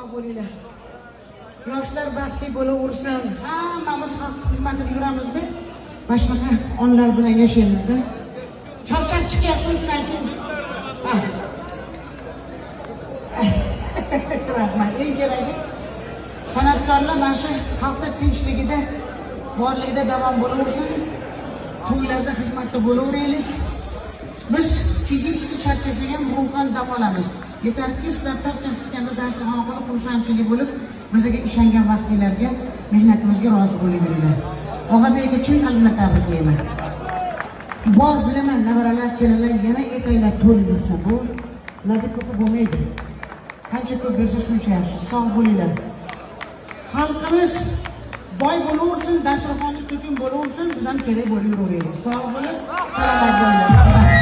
sog' bo'linglar. Yoshlar baxtli bo'laversin. Hammamiz xalq xizmatida yuramizda. Mana shunaqa onlar bilan yashaymizda. Charchab chiqyapti shuni ayting. Rahmat. Eng keragi san'atkorlar mana shu xalqning tinchligida, borligida davom bo'laversin. To'ylarda xizmatda bo'laveraylik. Biz fiziki charchasak ham ruhan dam olamiz. Yetarki sizlar topgan-tutganda dasturxon qilib, xursandchilik bo'lib, bizga ishongan vaqtinglarga, mehnatimizga rozi bo'laveringlar. Og'abeyga chin qalbimdan tabriklayman. Bor bilaman, navaralar, kelalar yana etaylar to'lib yursa bu ularda ko'p bo'lmaydi. Qancha ko'p bo'lsa shuncha yaxshi. Sog' bo'linglar. Xalqimiz boy bo'laversin, dasturxonni to'kin bo'laversin, biz ham kerak bo'laveraylik. Sog' bo'lib, salomat bo'linglar.